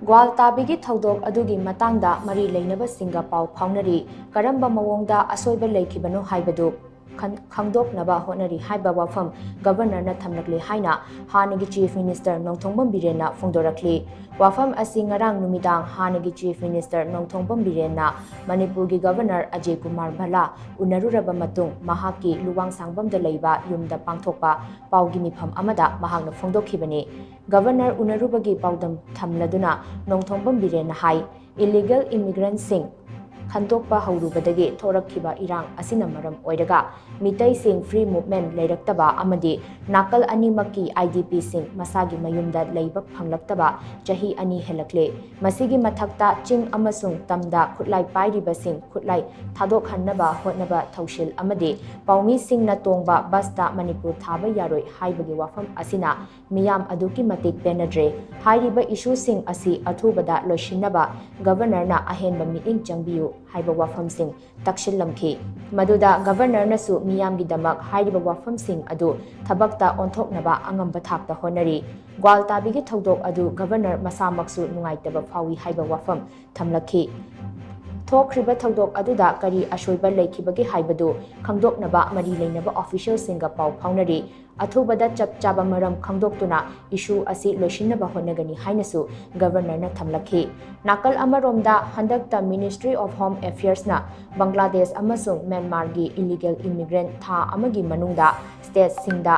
GWALTABI THOUDOK ADUGI MATANGDA MARI LEINABASINGA PAU PHAONARI Karamba Maongda Ashoiba Leikhibano Haibadu Khangdoknaba Hotnari Haiba Wapham Governor na Thamlakle HAINA HANNAGI Chief Minister NONGTHOMBAM BIREN na PHONGDORAKLI Wapham asi ngarang numidang HANNAGI Chief Minister NONGTHOMBAM BIREN na Manipuri Governor Ajay Kumar Bhala unaruraba matung mahaki luwang sangbamda leiba yumda pangthokpa paugi mifam amada mahakna phongdokhibani Governor unarubagi paudam thamladuna NONGTHOMBAM BIREN na hai illegal immigrants sing Khangdokpa Haurubadagi Thorakhiba Irang asina maram oiraga Mitai sing free movement leiraktaba amadi nakal animaki IDP sing masagi mayumda leiba phanglaktaba chahi ani helakle masigi mathakta ching amasung tamda khutlai pairiba sing khutlai THOUDOK hotnaba thaushil amadi paumi sing na tongba basta Manipur thaba yaroi haibagi wafam asina miyam aduki matik penadre hairiba issue sing asi athubada loishinaba governor na ahenba meeting changbiu Haiba Wapham sing takshil lamki maduda governor nasu miyam gidamak haiba wafam sing adu thabakta onthoknaba angamba thakta honari GWALTABI THOUDOK adu governor masamaksu nungaitaba phawi haiba wafam thamlakhi Thokriba THOUDOK aduda kari Ashoiba Leikhibagi Haibadu Khangdoknaba mari leinaba official singa pau phaunari athubada chap chaba maram khangdoktuna issue asi loishinaba honagani hainasu governor na thamlakhi nakal amaromda handakta Ministry of Home Affairs na Bangladesh amasung Myanmar gi illegal immigrant tha amagi manungda state singda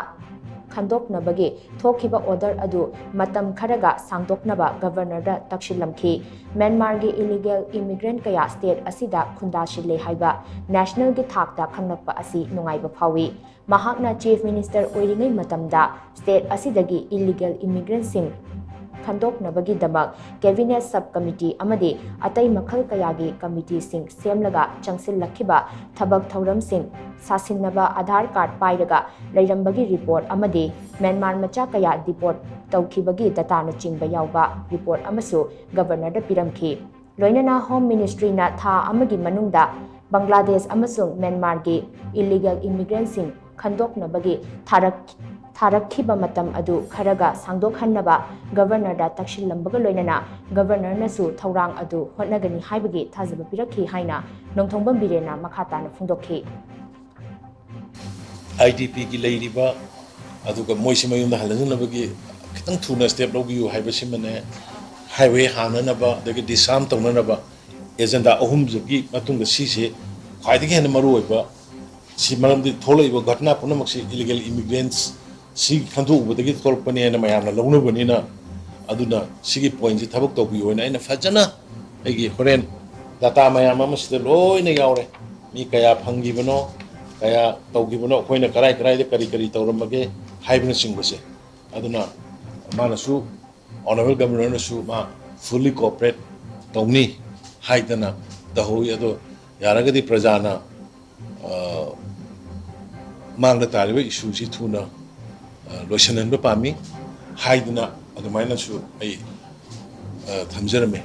Khangdoknabagi thokiba order adu matam kharaga sangdoknaba governor da takshilamki Myanmar gi illegal immigrant kaya state asida khunda shile haiba national gi thakta khangnakpa asi nungaiba phawi mahakna chief minister oiringai matamda state asidagi illegal immigrant sing Khangdoknabagi damak cabinet subcommittee amadi atai makhal kayagi committee sing semlaga changsil lakhiba thabak thauram sing sasinnaba Aadhaar card pairaga leirambagi report amadi Myanmar macha kaya deport taukhibagi data na chingba yauba report amasu governor da piramki loinana home ministry na tha amagi manungda Bangladesh amasung Myanmar gi illegal immigrants sing Khangdoknabagi Tharakhiba matam adu kharaga sangdokhanaba governor da takshillambaga loinana governor nasu thaurang adu hotnagani haibagi thajaba pirakhi haina nongthombam birena makhata na phungdokhi IDP gi leiriba aduga moisimayumda halanabagi kitang thuna step lobiu haibasimane highway hananaba dagi disam tonanaba agenda ahum jogi matunga sise khaidagi hena maru oiba si maramdi tholaiba ghatna punamaksi illegal immigrants si khandu ubadagi tholpani ena mayamna launabani na aduna sigi point ji thabak tobi oina ena fajana egi horen data mayam amasida loina yaure mi kaya phangibano kaya tawgibano khoina karai de kari tawramage haibna singbase aduna manasu honorable governor nasu ma fully cooperate tawni haidana dahoi ado yaragadi prajana mangda tariba issue si thuna loisananba pami haidana adumaina su ai thamjarame